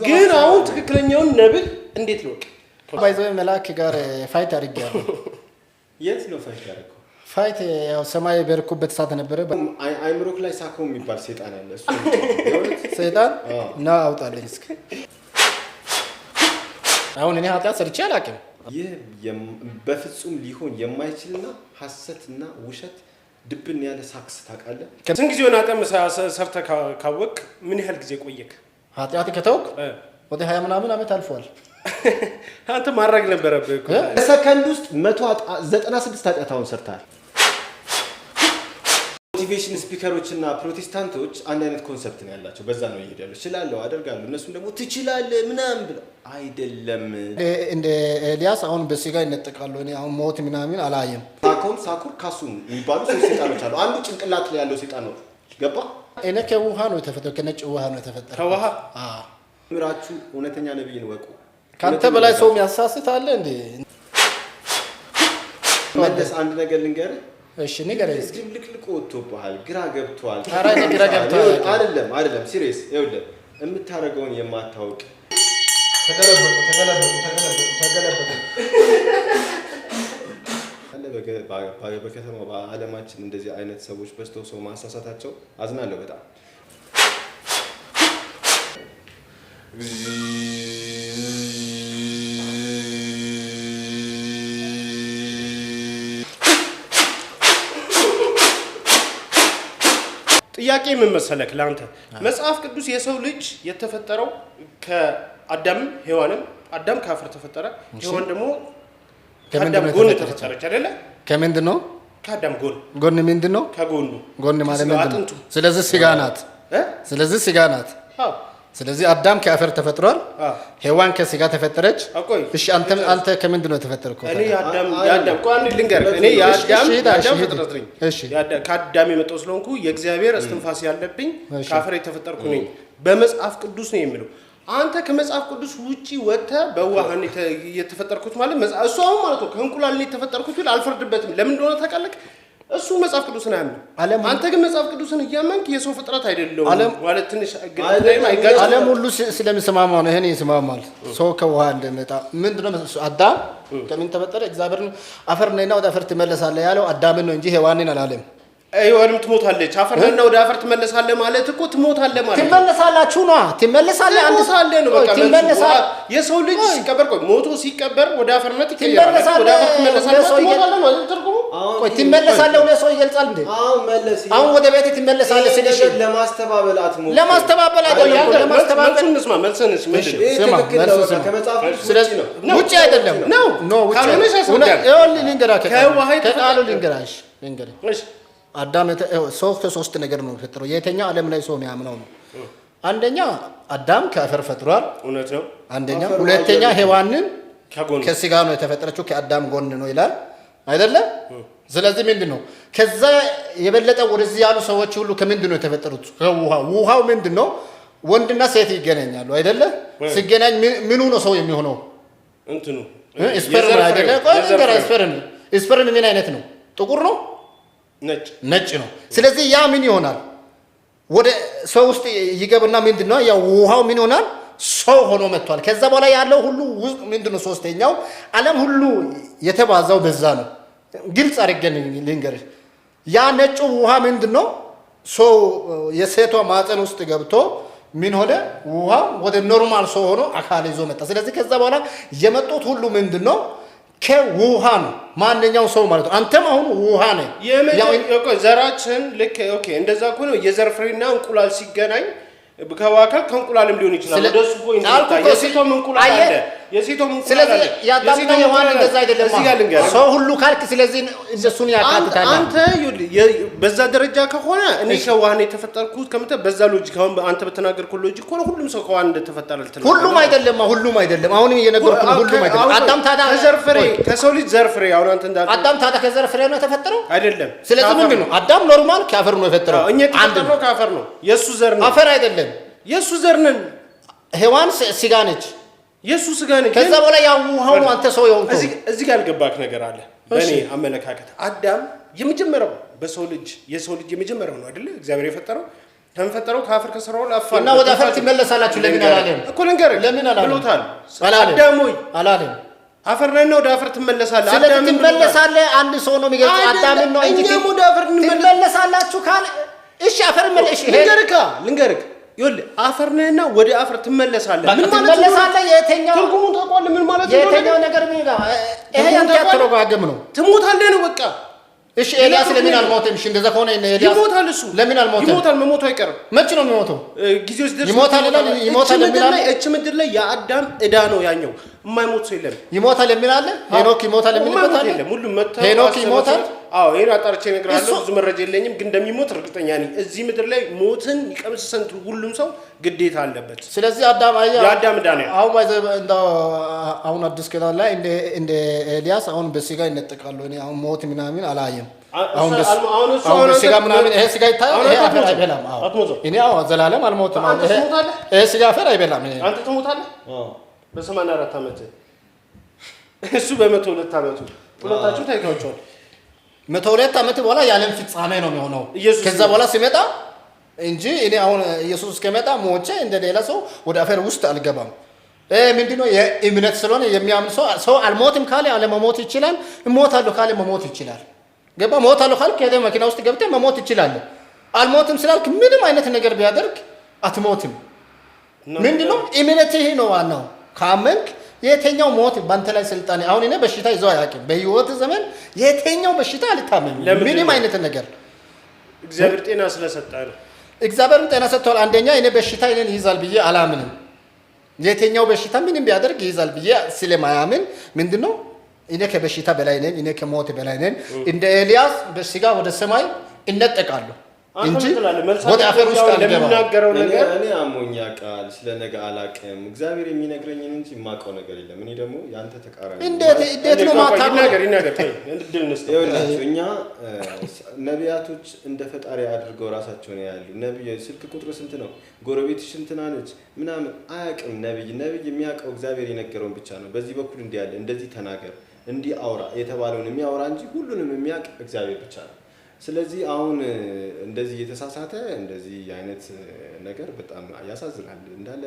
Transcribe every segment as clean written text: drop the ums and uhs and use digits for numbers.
ግን አሁን ትክክለኛውን ነብር እንዴት ልወቅ? ባይዘው መላክ ጋር ፋይት አድርጌያለሁ። የት ነው ፋይት ያደረገው? ፋይት ያው ሰማይ በርኩበት ሰዓት ነበረ። አይምሮክ ላይ ሳከው የሚባል ሰይጣን አለ። እሱ ሰይጣን እና አውጣልኝ እስኪ። አሁን እኔ ኃጢአት ሰርቼ አላውቅም። ይህ በፍጹም ሊሆን የማይችልና ሐሰትና ውሸት ድብን ያለ ሳክስ ታውቃለህ? ስንት ጊዜ ሆነ አጠም ሰርተህ ካወቅ ምን ያህል ጊዜ ቆየክ? ኃጢአት ከተውክ ወደ 20 ምናምን ዓመት አልፏል። አንተ ማድረግ ነበረብህ እኮ። በሰከንድ ውስጥ 196 ኃጢአታውን ሰርተሃል። ሞቲቬሽን ስፒከሮችና ፕሮቴስታንቶች አንድ አይነት ኮንሰፕት ነው ያላቸው። በዛ ነው ይሄዳሉ። እችላለሁ አደርጋለሁ፣ እነሱም ደግሞ ትችላለህ ምናምን ብለው አይደለም። እንደ ኤልያስ አሁን በስጋ ይነጠቃሉ። እኔ አሁን ሞት ምናምን አላየም። ሳኩር ካሱን የሚባሉ ሶስት ሰይጣኖች አሉ። አንዱ ጭንቅላት ላይ ያለው ሰይጣን ነው። ገባ? እኔ ከውሃ ነው የተፈጠረው፣ ከነጭ ውሃ ነው የተፈጠረው። ከውሃ ምራችሁ እውነተኛ ነብይን ወቁ። ካንተ በላይ ሰው ያሳስታል እንዴ? መለስ አንድ ነገር ልንገርህ። እሺ ንገረኝ እስኪ። ልክልቆ ወጥቶብሃል፣ ግራ ገብቷል። ኧረ እኔ ግራ ገብቷል አይደለም ሲሪየስ። ይኸውልህ የምታረገውን የማታውቅ ተገለበጡ በከተማው በዓለማችን እንደዚህ አይነት ሰዎች በዝተው ሰው ማሳሳታቸው አዝናለሁ በጣም። ጥያቄ ምን መሰለክ ላንተ መጽሐፍ ቅዱስ የሰው ልጅ የተፈጠረው ከአዳም ሔዋንም አዳም ከአፈር ተፈጠረ ሔዋን ደግሞ ከአዳም ጎን ተፈጠረች አይደለ ከምንድን ነው ከአዳም ጎን ምንድን ነው ከጎኑ ጎን ማለት ምንድን ነው ስለዚህ ስጋ ናት አዎ ስለዚህ አዳም ከአፈር ተፈጥሯል ሔዋን ከስጋ ተፈጠረች እሺ አንተ ከምንድን ነው ተፈጠርከው እኔ የአዳም ቋን ልንገር እኔ የአዳም ፍጥረት ነኝ እሺ ከአዳም የመጣው ስለሆንኩ የእግዚአብሔር እስትንፋስ ያለብኝ ከአፈር የተፈጠርኩ ነኝ በመጽሐፍ ቅዱስ ነው የሚለው አንተ ከመጽሐፍ ቅዱስ ውጪ ወጥተ በዋህን የተፈጠርኩት ማለት መጽሐፍ እሱ አሁን ማለት ነው ከእንቁላል ነው የተፈጠርኩት ቢል አልፈርድበትም ለምን እንደሆነ ታውቃለህ እሱ መጽሐፍ ቅዱስን አያምንም አንተ ግን መጽሐፍ ቅዱስን እያመንክ የሰው ፍጥረት አይደለም ማለት ትንሽ ዓለም ሁሉ ስለሚስማማው ነው ይሄን ይስማማል ሰው ከውሃ እንደመጣ ምንድነው አዳም ከምን ተፈጠረ እግዚአብሔርን አፈር ነውና ወደ አፈር ትመለሳለህ ያለው አዳምን ነው እንጂ ሔዋንን አላለም አይወርም ትሞታለች አፈርና ወደ አፈር ትመለሳለህ ማለት እኮ ትሞታለህ ማለት ትመለሳላችሁ ነው ትመለሳለህ አንድ ሳለ ነው በቃ ትመለሳለህ የሰው ልጅ ሲቀበር ቆይ ሞቶ ሲቀበር ወደ አፈርነት ይቀየራል ወደ አፈር ትመለሳለህ ማለት ትርጉሙ ቆይ ትመለሳለህ ወደ ሰው ይገልጻል እንዴ አሁን ወደ ቤት ትመለሳለህ ስለሽ ለማስተባበል አትሞት ለማስተባበል አይደለም ለማስተባበል እንስማ መልሰንስ ስለዚህ ነው ውጪ አይደለም ነው ውጪ ይሁን ልንገራከ ከቃሉ ልንገራሽ እሺ አዳም ሰው ከሶስት ነገር ነው የተፈጠረው የትኛው ዓለም ላይ ሰው የሚያምነው ነው አንደኛ አዳም ከአፈር ፈጥሯል እውነት ነው አንደኛ ሁለተኛ ሔዋንን ከስጋ ነው የተፈጠረችው ከአዳም ጎን ነው ይላል አይደለ ስለዚህ ምንድነው ከዛ የበለጠ ወደዚህ ያሉ ሰዎች ሁሉ ከምንድነው የተፈጠሩት ውሃው ምንድነው ወንድና ሴት ይገናኛሉ አይደለ ሲገናኝ ምኑ ነው ሰው የሚሆነው እንትኑ ስፐርም አይደለ ቆይ ስፐርም ምን አይነት ነው ጥቁር ነው ነጭ ነው ስለዚህ ያ ምን ይሆናል ወደ ሰው ውስጥ ይገብና ምንድነው ያ ውሃው ምን ይሆናል ሰው ሆኖ መጥቷል ከዛ በኋላ ያለው ሁሉ ምንድነው ሶስተኛው ዓለም ሁሉ የተባዛው በዛ ነው ግልጽ አድርገን ልንገርህ ያ ነጭ ውሃ ምንድነው ሰው የሴቷ ማፀን ውስጥ ገብቶ ምን ሆነ ውሃ ወደ ኖርማል ሰው ሆኖ አካል ይዞ መጣ ስለዚህ ከዛ በኋላ የመጡት ሁሉ ምንድነው ከውሃ ነው ማንኛው ሰው ማለት ነው አንተም አሁን ውሃ ነህ ያው ዘራችን ልክ ኦኬ እንደዛ እኮ ነው የዘር ፍሬና እንቁላል ሲገናኝ ከዋካል ከእንቁላልም ሊሆን ይችላል ወደሱ ፖይንት የሴቶም እንቁላል አለ የሴቶም እንቁላል አለ ያጣጣው የሆነ እንደዛ አይደለም ሰው ሁሉ ካልክ ስለዚህ እንደሱን ያካትታል አንተ በዛ ደረጃ ከሆነ እኔ ከዋህን የተፈጠርኩት ከመተ በዛ ሎጂክ አሁን አንተ በተናገርከው ሎጂክ ከሆነ ሁሉም ሰው ከዋህን እንደተፈጠረ ልትነግረው ሁሉም አይደለም አሁን እየነገርኩህ ሁሉም አይደለም አዳም ታዳ ከዘር ፍሬ ከሰው ልጅ ዘር ፍሬ አሁን አንተ እንዳልከው አዳም ታዳ ከዘር ፍሬ ነው የተፈጠረው አይደለም ስለዚህ ምንድነው አዳም ኖርማል ከአፈር ነው የተፈጠረው እኛ የተፈጠረው ከአፈር ነው የሱ ዘር ነው አፈር አይደለም የሱ ዘር ነን ሔዋን ስጋ ነች የሱ ስጋ ነች ከዛ በኋላ ያው ውሃው አንተ ሰው ይሆንኩ እዚህ ጋር ልገባክ ነገር አለ በእኔ አመለካከት አዳም የመጀመሪያው በሰው ልጅ የሰው ልጅ የመጀመሪያው ነው አይደለ እግዚአብሔር የፈጠረው ተንፈጠረው ከአፈር ከሰራው አፋን እና ወደ አፈር ትመለሳላችሁ ለምን አላለም እኮ ልንገርህ ለምን አላለም ብሎታል አዳም ሆይ አላለም አፈር ነን ወደ አፈር ትመለሳለህ አዳም ትመለሳለህ አንድ ሰው ነው የሚገልጸው አዳም ነው እንጂ ወደ አፈር ትመለሳላችሁ ካለ እሺ አፈር መልሽ ልንገርህ ይኸውልህ አፈር ነህና ወደ አፈር ትመለሳለህ ምን ማለት ነው ትመለሳለህ የተኛው ትርጉሙን ታውቀዋለህ ምን ማለት ነው የተኛው ነገር ምን ጋር ይሄ ያንተ አትረጋግም ነው ትሞታለህ ነው በቃ እሺ ኤልያስ ለምን አልሞተም እሺ እንደዛ ከሆነ ኤልያስ ይሞታል እሱ ለምን አልሞተም ይሞታል መሞቱ አይቀርም መቼ ነው የሚሞተው ጊዜው ሲደርስ ይሞታል ለምን እቺ ምድር ላይ የአዳም ዕዳ ነው ያኛው የማይሞት ሰው የለም ይሞታል ለምን አለ ሄኖክ ይሞታል ለምን ይሞታል ሁሉም መጣ ሄኖክ ይሞታል አዎ ይሄን አጣርቼ እነግርሃለሁ ብዙ መረጃ የለኝም ግን እንደሚሞት እርግጠኛ ነኝ እዚህ ምድር ላይ ሞትን ይቀምስ ዘንድ ሁሉም ሰው ግዴታ አለበት ስለዚህ አዳም የአዳም ዕዳ ነው አሁን አዲስ ኪዳን ላይ እንደ ኤልያስ አሁን በስጋ ይነጠቃሉ እኔ አሁን ሞት ምናምን አላየም አሁን በስጋ ምናምን ይሄ ስጋ ይታያል ይሄ አፈር አይበላም እኔ አዎ ዘላለም አልሞትም ይሄ ስጋ አፈር አይበላም አንተ ትሞታለህ በ84 ዓመት እሱ በ102 ዓመቱ ሁለታችሁ ታይታችኋል 102 ዓመት በኋላ የዓለም ፍጻሜ ነው የሚሆነው ከዛ በኋላ ሲመጣ እንጂ እኔ አሁን ኢየሱስ ከመጣ ሞቼ እንደ ሌላ ሰው ወደ አፈር ውስጥ አልገባም ምንድነው የእምነት ስለሆነ የሚያምን ሰው አልሞትም ካለ አለመሞት ይችላል እሞታለሁ ካለ መሞት ይችላል ገባ ሞታለሁ ካልክ ከደ መኪና ውስጥ ገብተህ መሞት ይችላል አልሞትም ስላልክ ምንም አይነት ነገር ቢያደርግ አትሞትም ምንድነው እምነትህ ነው ዋናው ካመንክ የተኛው ሞት ባንተ ላይ ስልጣን አሁን እኔ በሽታ ይዞ አያውቅም በህይወት ዘመን የተኛው በሽታ አልታመም ምንም አይነት ነገር እግዚአብሔር ጤና ስለሰጠ ነው እግዚአብሔር ጤና ሰጥቷል አንደኛ እኔ በሽታ እኔን ይዛል ብዬ አላምንም የተኛው በሽታ ምንም ቢያደርግ ይዛል ብዬ ስለማያምን ምንድነው እኔ ከበሽታ በላይ ነኝ እኔ ከሞት በላይ ነኝ እንደ ኤልያስ በስጋ ወደ ሰማይ እነጠቃለሁ እንጂ ወደ አፈር ውስጥ ለምናገረው ነገር እኔ አሞኛ ቃል ስለ ነገ አላቅም እግዚአብሔር የሚነግረኝን እንጂ የማውቀው ነገር የለም እኔ ደግሞ ያንተ ተቃራኒ እንዴት ነው ማታገር እኛ ነቢያቶች እንደ ፈጣሪ አድርገው ራሳቸውን ያያሉ ነብይ ስልክ ቁጥር ስንት ነው ጎረቤትሽ እንትና ነች ምናምን አያውቅም ነብይ የሚያውቀው እግዚአብሔር የነገረውን ብቻ ነው በዚህ በኩል እንዲህ ያለ እንደዚህ ተናገር እንዲህ አውራ የተባለውን የሚያወራ እንጂ ሁሉንም የሚያውቅ እግዚአብሔር ብቻ ነው ስለዚህ አሁን እንደዚህ የተሳሳተ እንደዚህ አይነት ነገር በጣም ያሳዝናል እንዳለ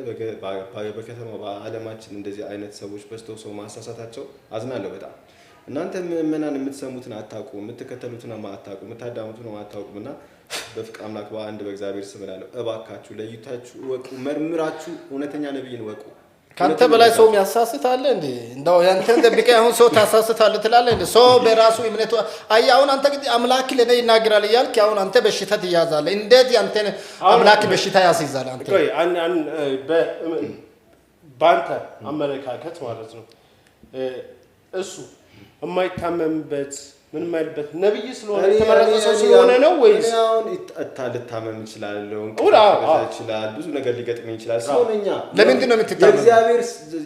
በከተማው በአለማችን እንደዚህ አይነት ሰዎች በስተው ሰው ማሳሳታቸው አዝናለሁ በጣም እናንተ ምእመናን የምትሰሙትን አታውቁ የምትከተሉትን አታውቁ የምታዳምጡትን አታውቁምና በፍቅር አምላክ በአንድ በእግዚአብሔር ስም እላለሁ እባካችሁ ለይታችሁ ወቁ መርምራችሁ እውነተኛ ነብይን ወቁ ካንተ በላይ ሰው የሚያሳስታል እንዴ እንደው ያንተን ደብቀ አሁን ሰው ታሳስታል ትላለህ እንዴ ሰው በራሱ እምነቱ አሁን አንተ አምላክ ለኔ ይናገራል ይያልክ አሁን አንተ በሽታ ትያዛለህ እንዴት ያንተን አምላክ በሽታ ያስይዛል አንተ ቆይ ባንተ አመለካከት ማለት ነው እሱ የማይታመምበት ምን ማይልበት ነብይ ስለሆነ ተመረጠ ሰው ስለሆነ ነው ወይስ አሁን ልታመም ይችላል ይችላል ብዙ ነገር ሊገጥመኝ ይችላል ሰውነኛ ለምንድን ነው የምትታመም እግዚአብሔር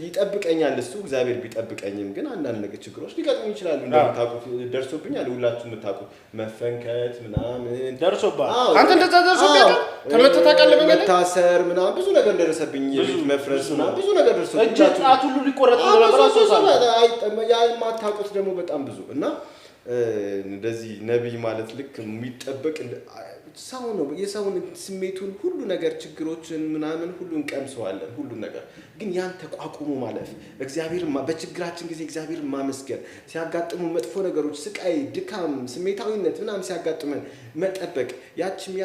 ይጠብቀኛል እሱ እግዚአብሔር ቢጠብቀኝም ግን አንዳንድ ነገር ችግሮች ሊገጥመኝ ይችላል እንደምታውቁት ደርሶብኛል ሁላችሁም የምታውቁት መፈንከት ምናምን ደርሶባል አንተ እንደዛ ደርሶብኛል ተመተህ ታውቃለህ መታሰር ምናምን ብዙ ነገር ደረሰብኝ የቤት መፍረስ ምናምን ብዙ ነገር ደርሶብኝ እጅ ሁሉ ሊቆረጥ ነበር ያ የማታውቁት ደግሞ በጣም ብዙ እና እንደዚህ ነብይ ማለት ልክ የሚጠበቅ ሰው ነው የሰውን ስሜቱን ሁሉ ነገር ችግሮችን ምናምን ሁሉን ቀምሰዋለን ሁሉ ነገር ግን ያን ተቋቁሞ ማለፍ እግዚአብሔር በችግራችን ጊዜ እግዚአብሔር ማመስገን ሲያጋጥሙ መጥፎ ነገሮች ስቃይ ድካም ስሜታዊነት ምናምን ሲያጋጥመን መጠበቅ ያችን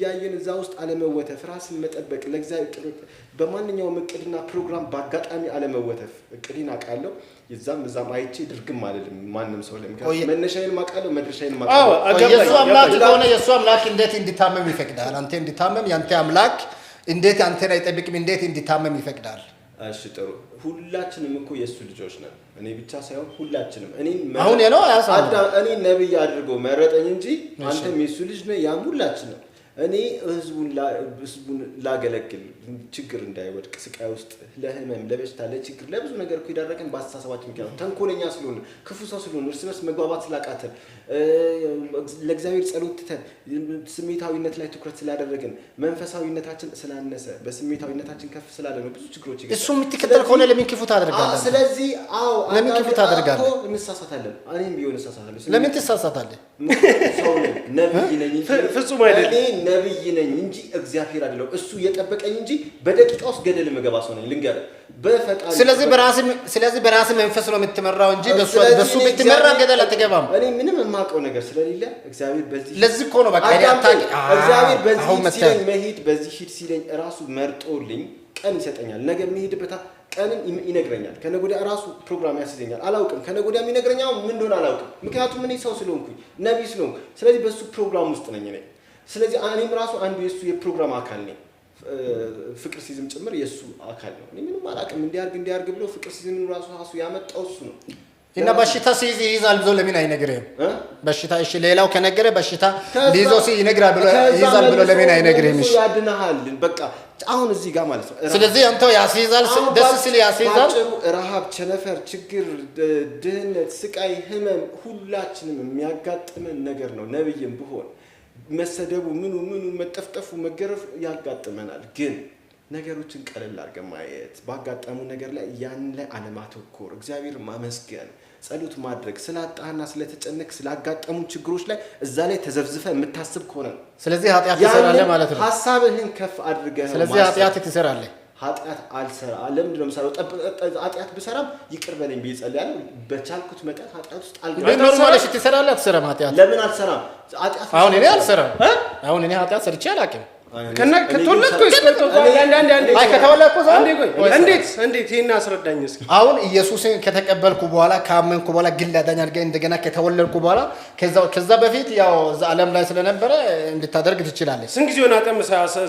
ያየን እዛ ውስጥ አለመወተፍ ራስን መጠበቅ ለእግዚአብሔር በማንኛውም እቅድና ፕሮግራም በአጋጣሚ አለመወተፍ እቅድን አውቃለሁ እዛም አይቼ ድርግም አልልም ማንንም ሰው ለምከ መነሻዬን ማቃለው መድረሻዬን ማቃለው የሱ አምላክ ሆነ የሱ አምላክ እንዴት እንዲታመም ይፈቅዳል አንተ እንዲታመም ያንተ አምላክ እንዴት አንተን አይጠብቅም እንዴት እንዲታመም ይፈቅዳል እሺ ጥሩ ሁላችንም እኮ የሱ ልጆች ነን እኔ ብቻ ሳይሆን ሁላችንም አሁን የለው እኔ ነብይ አድርጎ መረጠኝ እንጂ አንተም የሱ ልጅ ነህ ያም ሁላችንም እኔ ህዝቡን ላገለግል ችግር እንዳይወድቅ ስቃይ ውስጥ ለህመም ለበሽታ ለችግር ለብዙ ነገር እኮ ይዳረቀን በአስተሳሰባችን ምክንያት ተንኮለኛ ስለሆነ ክፉ ሰው ስለሆነ እርስ በርስ መግባባት ስላቃተን ለእግዚአብሔር ጸሎት ትተን ስሜታዊነት ላይ ትኩረት ስላደረግን መንፈሳዊነታችን ስላነሰ በስሜታዊነታችን ከፍ ስላደረግን ብዙ ችግሮች እሱ የምትከተል ከሆነ ለምን ክፉ ታደርጋለህ? ስለዚህ ለምን ክፉ ታደርጋለህ? እንሳሳታለን። እኔም ቢሆን እንሳሳታለሁ። ለምን ትሳሳታለህ? ሰው ነኝ፣ ነብይ ነኝ እንጂ ፍጹም አይደለም። እኔ ነብይ ነኝ እንጂ እግዚአብሔር አይደለም። እሱ የጠበቀኝ እንጂ በደቂቃ ውስጥ ገደል የምገባ ሰው ነኝ። ልንገርህ በፈቃድ ስለዚህ በራስህ መንፈስ ነው የምትመራው እንጂ በሱ ብትመራ ገደል አትገባም። እኔ ምንም የማውቀው ነገር ስለሌለ እግዚአብሔር በዚህ ለዚህ እኮ ነው በቃ እግዚአብሔር በዚህ ሲለኝ መሄድ በዚህ ሂድ ሲለኝ ራሱ መርጦልኝ ቀን ይሰጠኛል። ነገ የሚሄድበት ቀንን ይነግረኛል። ከነገ ወዲያ ራሱ ፕሮግራም ያስይዘኛል። አላውቅም ከነገ ወዲያ የሚነግረኛው ምን እንደሆነ አላውቅም። ምክንያቱም እኔ ሰው ስለሆንኩኝ ነብይ ስለሆንኩ፣ ስለዚህ በሱ ፕሮግራም ውስጥ ነኝ እኔ። ስለዚህ እኔም ራሱ አንዱ የሱ የፕሮግራም አካል ነኝ። ፍቅር ሲዝም ጭምር የሱ አካል ነው። እኔ ምንም አላውቅም። እንዲያርግ ብሎ ፍቅር ሲዝም ራሱ ያመጣው እሱ ነው። እና በሽታ ይይዛል ብሎ ለምን አይነግርህም? በሽታ እሺ፣ ሌላው ከነገረ በሽታ ሊይዞ ይነግራል ብሎ ይይዛል ብሎ ለምን አይነግርህም? እሺ ያድናሃል። በቃ አሁን እዚህ ጋር ማለት ነው። ስለዚህ አንተው ያስይዛል፣ ደስ ሲል ያስይዛል። ረሃብ፣ ቸነፈር፣ ችግር፣ ድህነት፣ ስቃይ፣ ህመም ሁላችንም የሚያጋጥመን ነገር ነው። ነብይም ብሆን መሰደቡ፣ ምኑ መጠፍጠፉ፣ መገረፍ ያጋጥመናል። ግን ነገሮችን ቀለል አድርገን ማየት፣ ባጋጠሙ ነገር ላይ ያን ላይ አለማተኮር፣ እግዚአብሔር ማመስገን፣ ጸሎት ማድረግ፣ ስላጣህና ስለተጨነቅ ስላጋጠሙ ችግሮች ላይ እዛ ላይ ተዘብዝፈ የምታስብ ከሆነ ነው። ስለዚህ ኃጢአት ትሰራለህ ማለት ነው። ሐሳብህን ከፍ አድርገህ ስለዚህ ኃጢአት ትሰራለህ። ኃጢአት አልሰራ ለምንድን ነው የምሰራው? ኃጢአት ብሰራም ይቅር በለኝ ብዬ ጸልያለሁ። በቻልኩት መጠን ኃጢአት ውስጥ አልገባም። ኖርማል እሺ፣ ትሰራለህ አትሰራም? ኃጢአት ለምን አልሰራም? ኃጢአት አሁን እኔ አልሰራም። አሁን እኔ ኃጢአት ሰርቼ አላውቅም። እንዴት ይሄን አስረዳኝ እስኪ። አሁን ኢየሱስን ከተቀበልኩ በኋላ ካመንኩ በኋላ ግል አዳኝ አድርገህ እንደገና ከተወለድኩ በኋላ ከዛ በፊት ያው ዓለም ላይ ስለነበረ እንድታደርግ ትችላለህ። ስንት ጊዜ ሆነ አጠም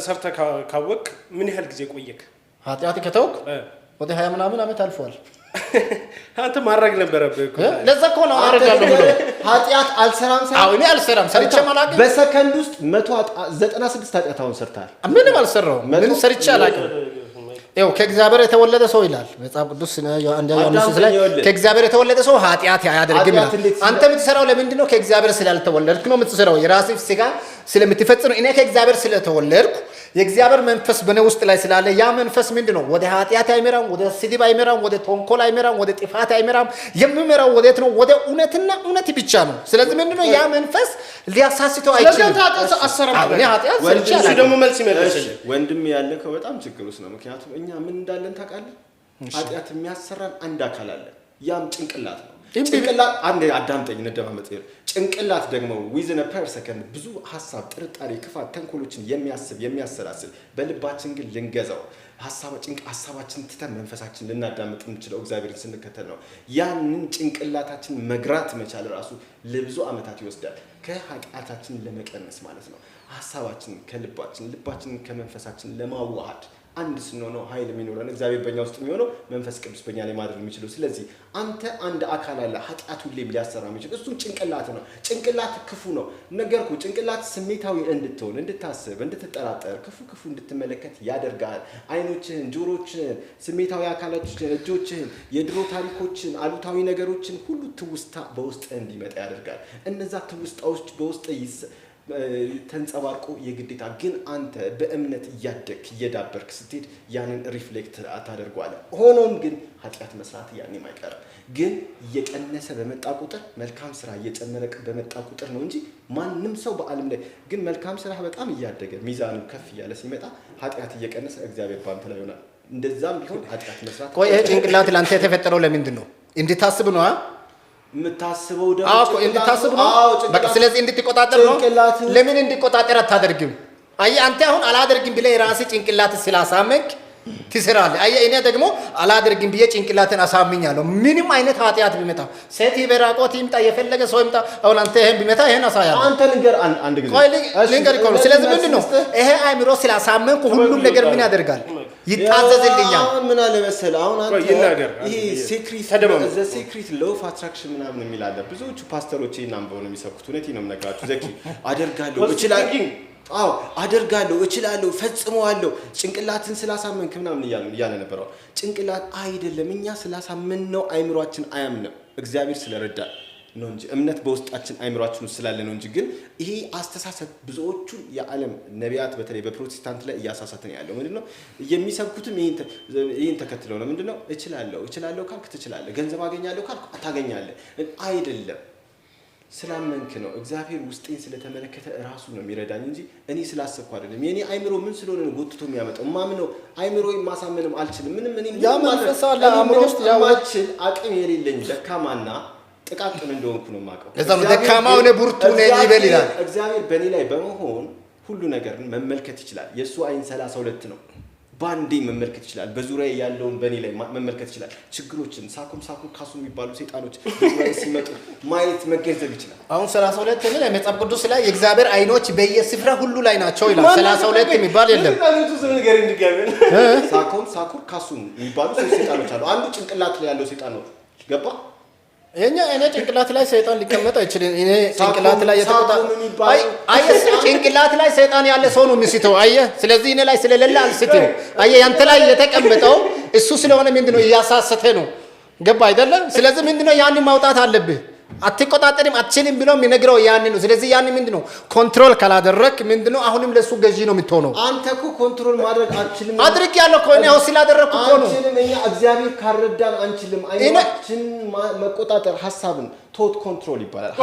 ሰርተህ ካወቅ? ምን ያህል ጊዜ ቆየክ? ኃጢአት ከተውክ ወደ 20 ምናምን ዓመት አልፏል። አንተ ማድረግ ነበረብህ እኮ። ለዛ እኮ ነው አደርጋለሁ ብሎ ኃጢአት አልሰራም ሳይሆን አሁን እኔ አልሰራም ሰርቼ ማላውቅም። በሰከንድ ውስጥ 196 ኃጢአት አሁን ሰርተሃል። ምንም አልሰራሁም። ምንም ሰርቼ አላውቅም። ይኸው ከእግዚአብሔር የተወለደ ሰው ይላል መጽሐፍ ቅዱስ አንድ ዮሐንስ ላይ ከእግዚአብሔር የተወለደ ሰው ኃጢአት አያደርግም ይላል። አንተ የምትሰራው ለምንድን ነው? ከእግዚአብሔር ስላልተወለድክ ነው የምትሰራው። የራስህ ስጋ ስለምትፈጽም። እኔ ከእግዚአብሔር ስለተወለድኩ የእግዚአብሔር መንፈስ በእኔ ውስጥ ላይ ስላለ ያ መንፈስ ምንድን ነው? ወደ ኃጢአት አይመራም፣ ወደ ስድብ አይመራም፣ ወደ ተንኮል አይመራም፣ ወደ ጥፋት አይመራም። የሚመራው ወዴት ነው? ወደ እውነትና እውነት ብቻ ነው። ስለዚህ ምንድን ነው ያ መንፈስ ሊያሳስተው አይችልም። ደግሞ መልስ ይመልስ። ወንድም ያለከው በጣም ችግር ውስጥ ነው። ምክንያቱም እኛ ምን እንዳለን ታውቃለህ? ኃጢአት የሚያሰራን አንድ አካል አለ። ያም ጭንቅላት ነው። ጭንቅላት አንድ አዳምጠኝ፣ እንደማመጥ ጭንቅላት ደግሞ ዊዝን ፐር ሰከንድ ብዙ ሀሳብ፣ ጥርጣሬ፣ ክፋት፣ ተንኮሎችን የሚያሰላስል በልባችን ግን ልንገዛው ሀሳባችን ትተን መንፈሳችን ልናዳምጥ የምንችለው እግዚአብሔርን ስንከተል ነው። ያንን ጭንቅላታችን መግራት መቻል ራሱ ለብዙ ዓመታት ይወስዳል። ከኃጢአታችን ለመቀነስ ማለት ነው። ሀሳባችን ልባችንን ከመንፈሳችን ለማዋሃድ አንድ ስንሆነው ኃይል የሚኖረን እግዚአብሔር በእኛ ውስጥ የሚሆነው መንፈስ ቅዱስ በእኛ ላይ ማድረግ የሚችለው። ስለዚህ አንተ አንድ አካል አለ ኃጢአት ሁሌም ሊያሰራ የሚችል እሱም ጭንቅላት ነው። ጭንቅላት ክፉ ነው ነገርኩህ። ጭንቅላት ስሜታዊ እንድትሆን፣ እንድታስብ፣ እንድትጠራጠር፣ ክፉ እንድትመለከት ያደርጋል። አይኖችህን፣ ጆሮችህን፣ ስሜታዊ አካላቶችህን፣ እጆችህን፣ የድሮ ታሪኮችን፣ አሉታዊ ነገሮችን ሁሉ ትውስታ በውስጥ እንዲመጣ ያደርጋል። እነዛ ትውስታዎች በውስጥ ተንጸባርቆ የግዴታ ግን አንተ በእምነት እየዳበርክ ስትሄድ ያንን ሪፍሌክት ታደርገዋለህ። ሆኖም ግን ኃጢአት መስራት ያኔም አይቀርም። ግን እየቀነሰ በመጣ ቁጥር መልካም ስራ እየጨመረ በመጣ ቁጥር ነው እንጂ ማንም ሰው በዓለም ላይ ግን መልካም ስራ በጣም እያደገ ሚዛኑ ከፍ እያለ ሲመጣ ኃጢአት እየቀነሰ እግዚአብሔር ባንተ ላይ ይሆናል። እንደዛም ቢሆን ኃጢአት መስራት ቆይ ይሄ ጭንቅላት ለአንተ የተፈጠረው ለምንድን ነው? እንድታስብ ነው የምታስበው ደግሞ እንድታስብ ነው። በቃ ስለዚህ እንድትቆጣጠር ነው። ለምን እንድትቆጣጠር አታደርግም? አየህ አንተ አሁን አላደርግም ብለህ የራስህ ጭንቅላት ስላሳመንክ ትስራለህ። አየህ እኔ ደግሞ አላደርግም ብዬ ጭንቅላትን አሳምኛለሁ። ምንም አይነት ኃጢአት ቢመጣ ሴት ይበራቆት ይምጣ የፈለገ ሰው ይምጣ፣ አሁን አንተ ይሄን ቢመጣ ይሄን አሳያለሁ። አንተ ልንገር አንድ ጊዜ ልንገር እኮ ነው። ስለዚህ ምንድን ነው ይሄ አእምሮ ስላሳመንኩ ሁሉም ነገር ምን ያደርጋል? ይታዘዝልኛል። አሁን ምን አለ መሰለህ አሁን አንተ ይሄ ሴክሬት ሎው ኦፍ አትራክሽን ምናምን የሚል አለ። ብዙዎቹ ፓስተሮች ይሄን አንበው ነው የሚሰብኩት። እውነቴን ነው የምነግራችሁ። ዘኪ አደርጋለሁ እችላለሁ ፈጽመዋለሁ ጭንቅላትን ስላሳመንክ ምናምን እያለ ነበረው። ጭንቅላት አይደለም እኛ ስላሳመን ነው አይምሯችን አያምንም። እግዚአብሔር ስለረዳል ነው እንጂ እምነት በውስጣችን አይምሯችን ውስጥ ስላለ ነው እንጂ። ግን ይሄ አስተሳሰብ ብዙዎቹን የዓለም ነቢያት በተለይ በፕሮቴስታንት ላይ እያሳሳተን ያለው ምንድነው? የሚሰብኩትም ይሄን ተከትለው ነው። ምንድነው? እችላለሁ ካልክ ትችላለህ፣ ገንዘብ አገኛለሁ ካልክ ታገኛለህ። አይደለም፣ ስላመንክ ነው። እግዚአብሔር ውስጤን ስለተመለከተ ራሱ ነው የሚረዳኝ እንጂ እኔ ስላሰብኩ አይደለም። የኔ አይምሮ ምን ስለሆነ ነው ጎትቶ የሚያመጣው? ማምነው አይምሮዬን ማሳመንም አልችልም። ምንም ያ መንፈስ አለ አእምሮ ውስጥ ያማችል አቅም የሌለኝ ደካማና ጥቃቅን እንደሆንኩ ነው የማውቀው። እዛም ደካማው ነው ቡርቱ ነኝ ይበል ይላል። እግዚአብሔር በእኔ ላይ በመሆን ሁሉ ነገርን መመልከት ይችላል። የእሱ አይን 32 ነው። ባንዴ መመልከት ይችላል። በዙሪያ ያለውን በእኔ ላይ መመልከት ይችላል። ችግሮችን ሳኩም ካሱ የሚባሉ ሰይጣኖች በዙሪያ ሲመጡ ማየት መገንዘብ ይችላል። አሁን 32 ምን መጽሐፍ ቅዱስ ላይ የእግዚአብሔር አይኖች በየስፍራ ሁሉ ላይ ናቸው ይላል። 32 የሚባል የለም። ሳኩም ካሱ የሚባሉ ሰይጣኖች አሉ። አንዱ ጭንቅላት ላይ ያለው ሰይጣን ነው። ገባ? እኔ ጭንቅላት ላይ ሰይጣን ሊቀመጥ አይችልም። እኔ ጭንቅላት ላይ ጭንቅላት ላይ ሰይጣን ያለ ሰው ነው የሚስተው። አየህ፣ ስለዚህ እኔ ላይ ስለሌለ አንስተው። አየህ፣ ያንተ ላይ የተቀመጠው እሱ ስለሆነ ምንድነው እያሳሰተ ነው። ገባ አይደለ? ስለዚህ ምንድነው ያንን ማውጣት አለብህ። አትቆጣጠርም አትችልም ብሎ የሚነግረው ያንን ነው። ስለዚህ ያንን ምንድነው ኮንትሮል ካላደረክ ምንድነው አሁንም ለሱ ገዢ ነው የምትሆነው። አንተ እኮ ኮንትሮል ማድረግ አትችልም። አድርግ ያለው እኮ እኔ አሁን ስላደረኩ እኮ ነው። አንችልም። እኛ እግዚአብሔር ካረዳን አንችልም። አይናችን መቆጣጠር ሐሳብን ቶት ኮንትሮል ይባላል።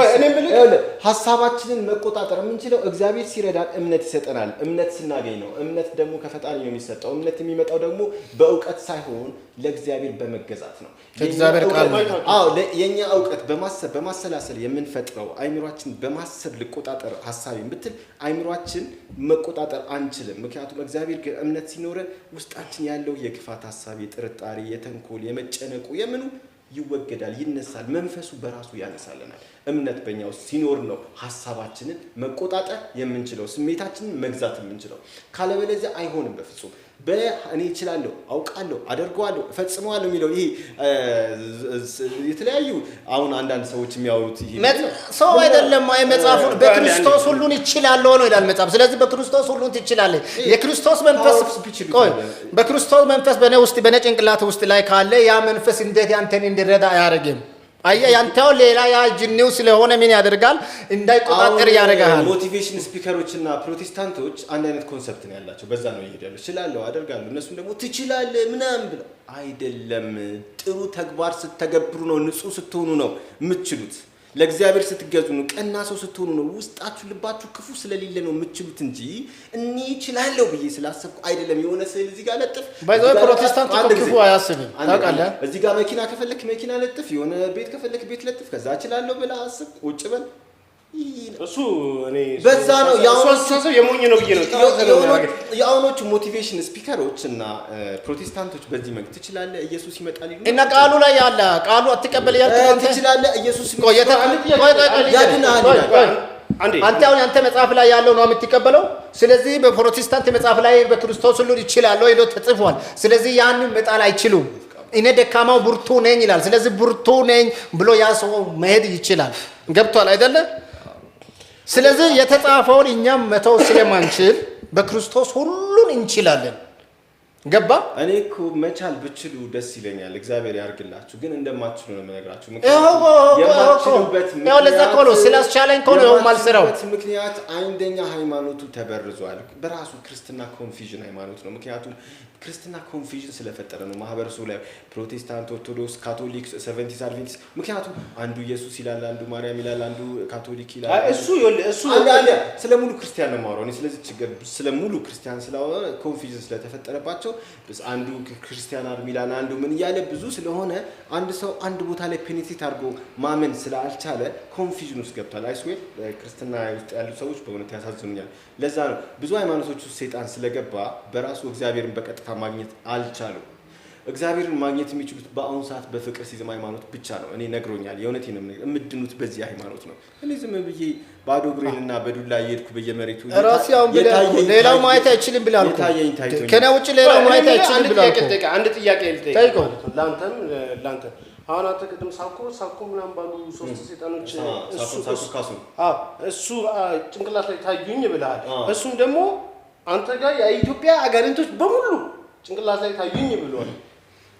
ሐሳባችንን መቆጣጠር የምንችለው እግዚአብሔር ሲረዳን እምነት ይሰጠናል። እምነት ስናገኝ ነው። እምነት ደግሞ ከፈጣሪ ነው የሚሰጠው። እምነት የሚመጣው ደግሞ በእውቀት ሳይሆን ለእግዚአብሔር በመገዛት ነው። እግዚአብሔር ቃል ነው። የኛ እውቀት በማሰላሰል የምንፈጥረው አይምሯችን በማሰብ ልቆጣጠር ሐሳቤን ብትል አይምሯችን መቆጣጠር አንችልም። ምክንያቱም እግዚአብሔር ግን እምነት ሲኖረ ውስጣችን ያለው የክፋት ሐሳብ፣ የጥርጣሬ፣ የተንኮል፣ የመጨነቁ የምኑ ይወገዳል፣ ይነሳል። መንፈሱ በራሱ ያነሳልናል። እምነት በእኛ ውስጥ ሲኖር ነው ሐሳባችንን መቆጣጠር የምንችለው፣ ስሜታችንን መግዛት የምንችለው። ካለበለዚያ አይሆንም በፍጹም። እኔ እችላለሁ፣ አውቃለሁ፣ አደርገዋለሁ፣ እፈጽመዋለሁ የሚለው ይሄ የተለያዩ አሁን አንዳንድ ሰዎች የሚያወሩት ይሄ ሰው አይደለም። መጽሐፉ በክርስቶስ ሁሉን ይችላለሁ ነው ይላል መጽሐፍ። ስለዚህ በክርስቶስ ሁሉን ትችላለህ። የክርስቶስ መንፈስ በክርስቶስ መንፈስ በእኔ ውስጥ በእኔ ጭንቅላት ውስጥ ላይ ካለ ያ መንፈስ እንዴት ያንተን እንዲረዳ አያደርግም? አየህ፣ ያንተው ሌላ ያ ጅኒው ስለሆነ ምን ያደርጋል? እንዳይቆጣጠር ያደርጋል። ሞቲቬሽን ስፒከሮች እና ፕሮቴስታንቶች አንድ አይነት ኮንሰፕት ነው ያላቸው። በዛ ነው ይሄዳሉ። እችላለሁ፣ አደርጋለሁ። እነሱም ደግሞ ትችላለህ ምናምን ብለው አይደለም። ጥሩ ተግባር ስትተገብሩ ነው፣ ንጹህ ስትሆኑ ነው የምትችሉት። ለእግዚአብሔር ስትገዙ ነው፣ ቀና ሰው ስትሆኑ ነው። ውስጣችሁ ልባችሁ ክፉ ስለሌለ ነው የምትችሉት እንጂ እኔ እችላለሁ ብዬ ስላሰብኩ አይደለም። የሆነ ስዕል እዚህ ጋር ለጥፍ። ባይዘው ፕሮቴስታንት ክፉ አያስብም። ታውቃለህ፣ እዚህ ጋር መኪና ከፈለክ መኪና ለጥፍ፣ የሆነ ቤት ከፈለክ ቤት ለጥፍ። ከዛ እችላለሁ ብለህ አስብ፣ ቁጭ በል። እሱ እኔ በዛ ነው ያው የሞኝ ነው ብዬ ነው። የአሁኖቹ ሞቲቬሽን ስፒከሮች እና ፕሮቴስታንቶች በዚህ መልክ ትችላለህ፣ ኢየሱስ ይመጣል ይሉ እና ቃሉ ላይ ያለ ቃሉ አትቀበል ያልከው አንተ ትችላለህ፣ ኢየሱስ ያድናል። አንተ አሁን አንተ መጽሐፍ ላይ ያለው ነው የምትቀበለው። ስለዚህ በፕሮቴስታንት መጽሐፍ ላይ በክርስቶስ ሁሉ ይችላል ይሎ ተጽፏል። ስለዚህ ያንን መጣል አይችሉም። እኔ ደካማው ብርቱ ነኝ ይላል። ስለዚህ ብርቱ ነኝ ብሎ ያ ሰው መሄድ ይችላል። ገብቷል አይደለ? ስለዚህ የተጻፈውን እኛም መተው ስለማንችል በክርስቶስ ሁሉን እንችላለን። ገባ? እኔ እኮ መቻል ብችሉ ደስ ይለኛል። እግዚአብሔር ያርግላችሁ። ግን እንደማትችሉ ነው የምነግራችሁ። ስላስቻለኝ እኮ ነው የማልሰራው። ምክንያት አንደኛ ሃይማኖቱ ተበርዟል። በራሱ ክርስትና ኮንፊዥን ሃይማኖት ነው። ምክንያቱም ክርስትና ኮንፊዥን ስለፈጠረ ነው ማህበረሰቡ ላይ ፕሮቴስታንት፣ ኦርቶዶክስ፣ ካቶሊክ፣ ሰቨንቲስ፣ አድቬንቲስት። ምክንያቱም አንዱ ኢየሱስ ይላል፣ አንዱ ማርያም ይላል፣ አንዱ ካቶሊክ ይላል። እሱ ስለ ሙሉ ክርስቲያን ነው የማወራው። ስለዚህ ችግር ስለ ሙሉ ክርስቲያን ስለሆነ ኮንፊዥን ስለተፈጠረባቸው አንዱ ክርስቲያን አርሚላን አንዱ ምን እያለ ብዙ ስለሆነ አንድ ሰው አንድ ቦታ ላይ ፔኔትሬት አድርጎ ማመን ስላልቻለ ኮንፊዥን ውስጥ ገብቷል። አይስዌር ክርስትና ውስጥ ያሉ ሰዎች በእውነት ያሳዝኑኛል። ለዛ ነው ብዙ ሃይማኖቶች ውስጥ ሰይጣን ስለገባ በራሱ እግዚአብሔርን በቀጥታ ማግኘት አልቻሉም። እግዚአብሔርን ማግኘት የሚችሉት በአሁኑ ሰዓት በፍቅር ሲዝም ሃይማኖት ብቻ ነው። እኔ ነግሮኛል። የእውነቴን ነው የምድኑት በዚህ ሃይማኖት ነው። እኔ ዝም ብዬ ባዶ እግሬንና በዱላ እየሄድኩ በየመሬቱ ሌላው ማየት አይችልም ብላል እኮ ከኔ ውጭ ሌላው ማየት አይችልም ብላል እኮ። አንድ ጥያቄ ልጠይቅህ ላንተም አሁን አንተ ቅድም ሳኮ ምናምን ባሉ ሶስት ሰይጣኖች እሱ ጭንቅላት ላይ ታዩኝ ብለሃል። እሱም ደግሞ አንተ ጋር የኢትዮጵያ አጋንንቶች በሙሉ ጭንቅላት ላይ ታዩኝ ብለዋል።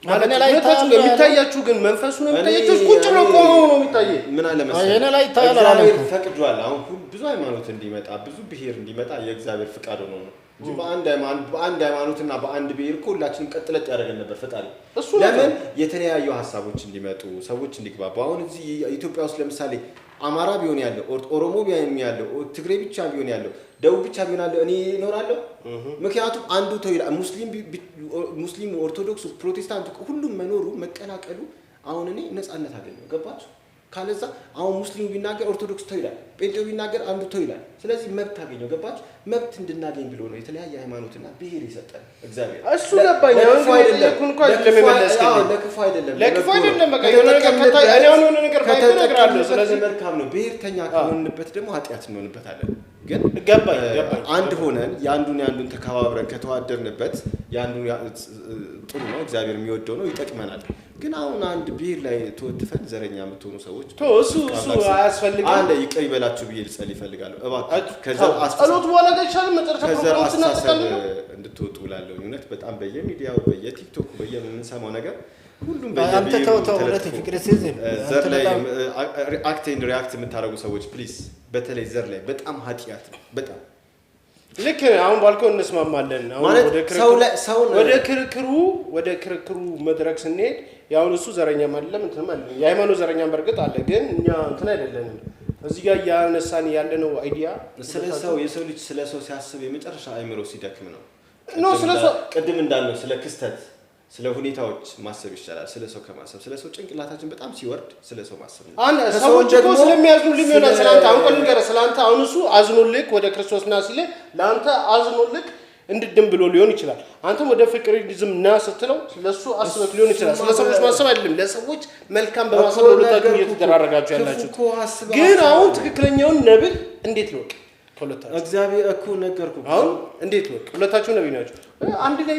ማለት ሁለታችሁ የሚታያችሁ ግን መንፈሱ ነው የሚታያችሁ ቁጭ ብሎ ቆመው ነው የሚታየ ምን አለ መሰለህ እኔ ላይ ታያለ እግዚአብሔር ፈቅዷል። አሁን ብዙ ሃይማኖት እንዲመጣ ብዙ ብሔር እንዲመጣ የእግዚአብሔር ፍቃድ ሆኖ ነው እንጂ በአንድ ሃይማኖትና በአንድ ብሔር እኮ ሁላችንም ቀጥለጥ ያደረገን ነበር ፈጣሪ። ለምን የተለያዩ ሀሳቦች እንዲመጡ ሰዎች እንዲግባቡ። አሁን እዚህ ኢትዮጵያ ውስጥ ለምሳሌ አማራ ቢሆን ያለው ኦሮሞ ቢሆን ያለው ትግሬ ብቻ ቢሆን ያለው ደቡብ ብቻ ቢሆን ያለው እኔ እኖራለሁ። ምክንያቱም አንዱ ተው ይላል ሙስሊም ኦርቶዶክስ ፕሮቴስታንት ሁሉም መኖሩ መቀላቀሉ አሁን እኔ ነፃነት አገኘው ገባችሁ። ካለዛ አሁን ሙስሊሙ ቢናገር ኦርቶዶክስ ተው ይላል፣ ጴንጤው ቢናገር አንዱ ተው ይላል። ስለዚህ መብት አገኘው ገባችሁ። መብት እንድናገኝ ብሎ ነው የተለያየ ሃይማኖትና ብሔር ይሰጣል እግዚአብሔር። እሱ ገባኝ። ለክፉ አይደለም ለክፉ አይደለም። በቃ የሆነ ነገር ከታይ የሆነ ነገር ባይነግራለሁ። ስለዚህ መልካም ነው። ብሔርተኛ ከሆንንበት ደግሞ ኃጢአት እንሆንበታለን። ግን ገባኝ አንድ ሆነን ያንዱን ተከባብረን ከተዋደርንበት ያንዱን ጥሩ ነው እግዚአብሔር የሚወደው ነው ይጠቅመናል። ግን አሁን አንድ ብሔር ላይ ተወትፈን ዘረኛ የምትሆኑ ሰዎች እሱ አያስፈልግም። አንድ ይቅር ይበላችሁ ብዬ ልጸልይ እፈልጋለሁ። እባክህ ከዘር አስተሳሰብ በኋላ ጋር መጨረሻ ፕሮግራም እንድትወጡ እላለሁ። እውነት በጣም በየሚዲያው በየቲክቶክ በየምንሰማው ነገር ሁሉም አንተ ተው ሁለት ፍቅር ሲዝ ዘር ላይ አክት ኤንድ ሪአክት የምታደርጉ ሰዎች ፕሊዝ በተለይ ዘር ላይ በጣም ኃጢአት ነው። በጣም ልክ አሁን ባልከው እንስማማለን። አሁን ወደ ክርክሩ መድረክ ስንሄድ ያው እሱ ዘረኛም አይደለም እንትን ማለት ነው። የሃይማኖት ዘረኛም በርግጥ አለ፣ ግን እኛ እንትን አይደለንም። እዚህ ጋር ያነሳን ያለነው አይዲያ ስለሰው የሰው ልጅ ስለሰው ሲያስብ የመጨረሻ አይምሮ ሲደክም ነው። ስለሰው ቅድም እንዳልነው ስለ ክስተት ስለ ሁኔታዎች ማሰብ ይቻላል ስለሰው ከማሰብ። ስለሰው ጭንቅላታችን በጣም ሲወርድ ስለሰው ማሰብ ነው። ሰዎች እኮ ስለሚያዝኑልኝ ይሆናል። ስላንተ አሁን ቆንገረ ስላንተ አሁን እሱ አዝኖልክ ወደ ክርስቶስና ሲል ለአንተ አዝኖልክ እንድድም ብሎ ሊሆን ይችላል። አንተ ወደ ፍቅሪዝም ና ስትለው ስለሱ አስበክ ሊሆን ይችላል። ስለሰዎች ማሰብ አይደለም ለሰዎች መልካም በማሰብ ሁለታችሁ እየተደራረጋችሁ ያላችሁት። ግን አሁን ትክክለኛውን ነብይ እንዴት ልወቅ? እግዚአብሔር እኮ ነገርኩ። አሁን እንዴት ልወቅ? ሁለታችሁ ነብይ ናችሁ። አንድ ላይ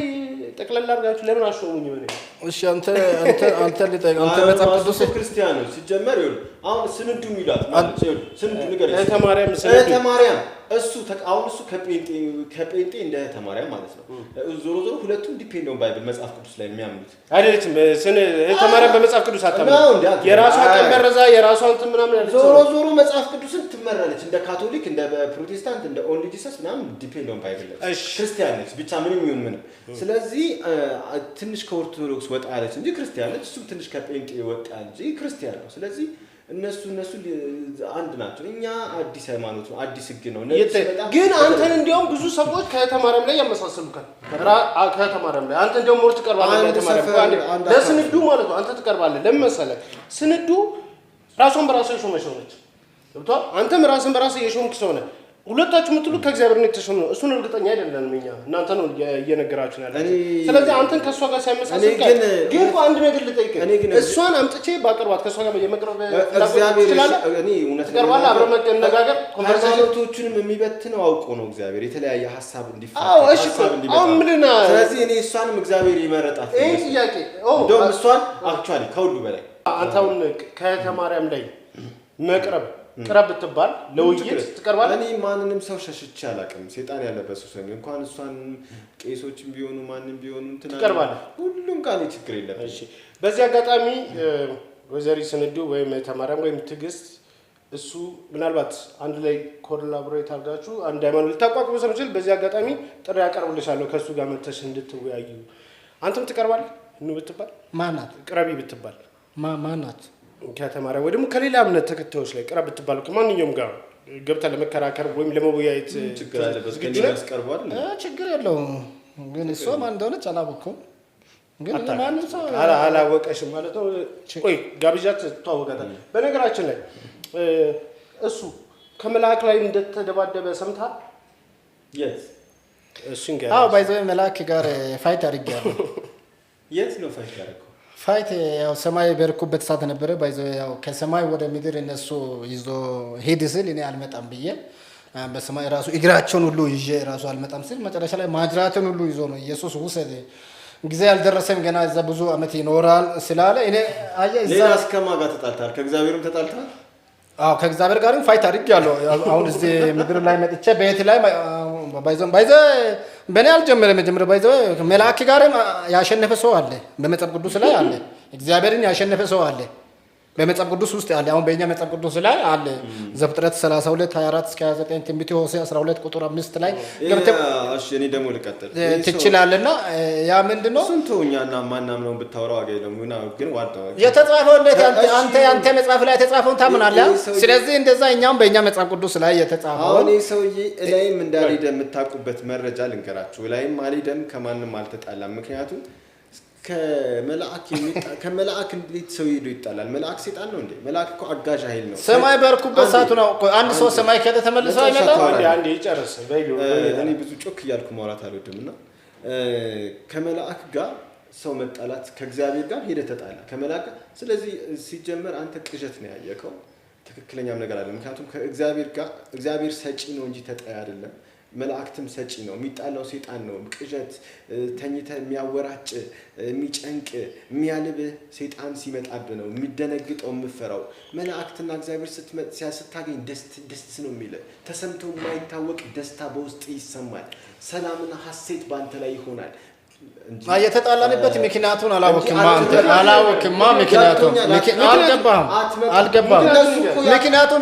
ጠቅላላ አድርጋችሁ ለምን አሾሙኝ? ሆነ እሺ አንተ ልጠይቅ። አንተ መጽሐፍ ቅዱስ ክርስቲያን ነው ሲጀመር ይሁን። አሁን ስንዱ ይላል ማለት ነው። ስንዱ ነገር ተማሪያም እሱ አሁን እሱ ከጴንጤ እንደ ተማሪያም ማለት ነው። ዞሮ ሁለቱም ዲፔንድ ኦን ባይብል መጽሐፍ ቅዱስ ላይ የሚያምኑት አይደለም። ተማሪያም በመጽሐፍ ቅዱስ አታምኑ። የራሷ ቀመረዛ የራሷ እንትን ምናምን ያለ ዞሮ መጽሐፍ ቅዱስን ትመራለች። እንደ ካቶሊክ እንደ ፕሮቴስታንት እንደ ኦንሊ ጂሰስ ምናምን ዲፔንድ ኦን ባይብል ክርስቲያን ነች ብቻ ምንም ይሁን ምንም። ስለዚህ ትንሽ ከኦርቶዶክስ ወጣ ያለች እንጂ ክርስቲያን ነች። እሱም ትንሽ ከጴንጤ ወጣ እንጂ ክርስቲያን ነው። ስለዚህ እነሱ አንድ ናቸው። እኛ አዲስ ሃይማኖት ነው፣ አዲስ ህግ ነው። ግን አንተን እንዲያውም ብዙ ሰዎች ከተማረም ላይ ያመሳሰሉካል። ከተማረም ላይ አንተ እንዲያውም ሞር ትቀርባለህ። ከተማረም ለስንዱ ማለት ነው አንተ ትቀርባለህ። ለምን መሰለህ? ስንዱ ራሷን በራሷ የሾመች ነች። ገብቶሃል? አንተም ራስን በራስ የሾምክ ሰው ነህ። ሁለታችሁ የምትሉት ከእግዚአብሔር ነው የተሾመው። እሱን እርግጠኛ አይደለንም እኛ እናንተ ነው እየነገራችሁ ያለው። ስለዚህ አንተን ከሷ ጋር ሳይመሳሰል ግን አንድ ነገር ልጠይቅህ። እሷን አምጥቼ ባቀርባት ከሷ ጋር የመቅረብ እግዚአብሔር እኔ እውነት ተቀርባለህ አብረን መነጋገር ኮንቨርሴሽኖቹንም የሚበትነው አውቆ ነው እግዚአብሔር የተለያየ ሐሳብ እንዲፈታ ሐሳብ እንዲመጣ። ስለዚህ እኔ እሷንም እግዚአብሔር ይመረጣት። ይሄ ጥያቄ እንደውም እሷን አክቹአሊ ከሁሉ በላይ አንተውን ከተማሪያም ላይ መቅረብ ቅረብ ብትባል ለውይይት ትቀርባለህ? እኔ ማንንም ሰው ሸሽቼ አላውቅም። ሰይጣን ያለበት ሰው እንኳን እሷን ቄሶችም ቢሆኑ ማንንም ቢሆኑ ትቀርባለህ። ሁሉም ጋር ችግር የለም። እሺ በዚህ አጋጣሚ ወይዘሪ ስንዱ ወይም ተማሪያም ወይም ትዕግስት እሱ ምናልባት አንድ ላይ ኮላቦሬት አድርጋችሁ አንድ ሃይማኖት ልታቋቁሙ ስለምትችል በዚህ አጋጣሚ ጥሪ ያቀርብልሻለሁ ከእሱ ጋር መተሽ እንድትወያዩ። አንተም ትቀርባለህ? ብትባል ማናት? ቅረቢ ብትባል ማናት? ከተማረ ወይ ደግሞ ከሌላ እምነት ተከታዮች ላይ ቅረብ ብትባል ከማንኛውም ጋር ገብተህ ለመከራከር ወይም ለመወያየት ችግር አለበት። ግን ያስቀርባል ችግር የለውም። ግን እሷ ማን እንደሆነች አላወቅኩም። ግን ማን ሰው አላወቀሽም ማለት ነው። ቆይ ጋብዣት ተዋወቃታለህ። በነገራችን ላይ እሱ ከመላእክ ላይ እንደተደባደበ ሰምተሃል? የት እሱን ጋር ባይዘው መላእክ ጋር ፋይት አድርጌያለሁ። የት ነው ፋይት ያደረገው? ፋይት ያው ሰማይ በርኩበት ሰዓት ነበረ። ባይዘው ያው ከሰማይ ወደ ምድር እነሱ ይዞ ሄድ ስል እኔ አልመጣም ብዬ በሰማይ ራሱ እግራቸውን ሁሉ ይዤ ራሱ አልመጣም ስል መጨረሻ ላይ ማጅራትን ሁሉ ይዞ ነው ኢየሱስ ውሰድ ጊዜ ያልደረሰም ገና እዛ ብዙ አመት ይኖራል ስላለ እኔ ሌላ እስከማን ጋር ተጣልታል? ከእግዚአብሔርም ተጣልታል? አዎ ከእግዚአብሔር ጋርም ፋይት አድርጌያለሁ። አሁን እዚህ ምድር ላይ መጥቼ በየት ላይ ባይዘው በእኔ አልጀመረም። መጀመሪያ ባይዘው መልአክ ጋርም ያሸነፈ ሰው አለ በመጽሐፍ ቅዱስ ላይ አለ። እግዚአብሔርን ያሸነፈ ሰው አለ በመጽሐፍ ቅዱስ ውስጥ አለ። አሁን በእኛ መጽሐፍ ቅዱስ ላይ አለ። ዘፍጥረት 32 24 እስከ 29 ትንቢተ ሆሴዕ 12 ቁጥር 5 ላይ ገብተህ እሺ እኔ ደግሞ ልቀጥል ትችላለና ያ ምንድነው ስንቶኛና ማናምነው ብታወራው አገኝ ደግሞ ግን ዋጣው የተጻፈው እንዴት አንተ መጽሐፍ ላይ የተጻፈውን ታምናለህ? ስለዚህ እንደዛ እኛም በእኛ መጽሐፍ ቅዱስ ላይ የተጻፈው አሁን ሰውዬ እላይም እንዳልሄደም የምታውቁበት መረጃ ልንገራችሁ። እላይም አልሄደም ከማንም አልተጣላም። ምክንያቱም ከመላእክ እንዴት ሰው ሄዶ ይጣላል? መልአክ ሰይጣን ነው እንዴ? መልአክ እኮ አጋዥ ኃይል ነው። ሰማይ በርኩበት ሰዓቱ ነው። አንድ ሰው ሰማይ ከተመለሰው አይመጣም። አንዴ ይጨርስ በይሉ። እኔ ብዙ ጮክ እያልኩ ማውራት አልወድምና ከመላእክ ጋር ሰው መጣላት ከእግዚአብሔር ጋር ሄደ ተጣላ ከመላእክ። ስለዚህ ሲጀመር አንተ ቅዠት ነው ያየከው፣ ትክክለኛም ነገር አለ። ምክንያቱም ከእግዚአብሔር ጋር እግዚአብሔር ሰጪ ነው እንጂ ተጣይ አይደለም። መላእክትም ሰጪ ነው። የሚጣላው ሰይጣን ነው። ቅዠት ተኝተ የሚያወራጭ የሚጨንቅ የሚያልብህ ሰይጣን ሲመጣብህ ነው የሚደነግጠው የምፈራው። መላእክትና እግዚአብሔር ስታገኝ ደስ ነው የሚልህ። ተሰምቶ የማይታወቅ ደስታ በውስጥ ይሰማል። ሰላምና ሐሴት በአንተ ላይ ይሆናል። የተጣላንበት ምክንያቱን አላወቅማ ምክንያቱም አልገባም። ምክንያቱም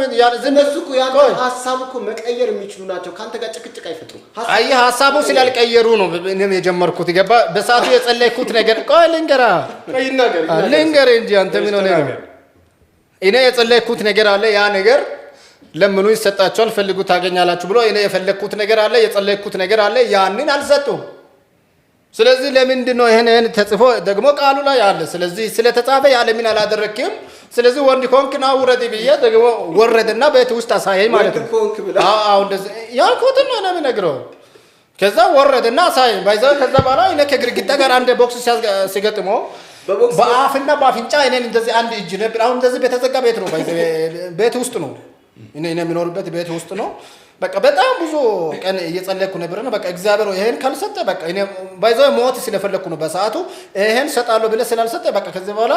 እነሱ እኮ ያንተ ሀሳብ እኮ መቀየር የሚችሉ ናቸው። ከአንተ ጋር ጭቅጭቅ አይፈጥሩም። አየህ ሀሳቡ ስላልቀየሩ ነው እኔም የጀመርኩት። ገባ በሰዓቱ የጸለይኩት ነገር ቆይ ልንገር እንጂ አንተ ምን ሆነ ነው? እኔ የጸለይኩት ነገር አለ። ያ ነገር ለምኑ ይሰጣቸዋል፣ ፈልጉ ታገኛላችሁ ብሎ እኔ የፈለግኩት ነገር አለ፣ የጸለይኩት ነገር አለ። ያንን አልሰጡም። ስለዚህ ለምንድን ነው ይሄን ተጽፎ ደግሞ ቃሉ ላይ አለ። ስለዚህ ስለተጻፈ ያለ ምን አላደረክም። ስለዚህ ወንድ ኮንክ ና ውረድ ብዬ ደግሞ ወረደና ቤት ውስጥ አሳየኝ ማለት ነው። አዎ እንደዚህ ያልኩት ነው እኔ የምነግረው። ከዛ ወረደና አሳየኝ ባይዘው። ከዛ በኋላ እኔ ከግድግዳ ጋር አንድ ቦክስ ሲገጥመው በአፍና በአፍንጫ እኔን እንደዚህ አንድ እጅ ነበር። አሁን እንደዚህ በተዘጋ ቤት ነው ባይዘው፣ ቤት ውስጥ ነው እኔ የሚኖርበት ቤት ውስጥ ነው። በቃ በጣም ብዙ ቀን እየጸለይኩ ነበርና በቃ እግዚአብሔር ይሄን ካልሰጠ በቃ እኔ ባይዘው ሞት ስለፈለኩ ነው በሰዓቱ። ይሄን ሰጣለሁ ብለህ ስላልሰጠ በቃ ከዚህ በኋላ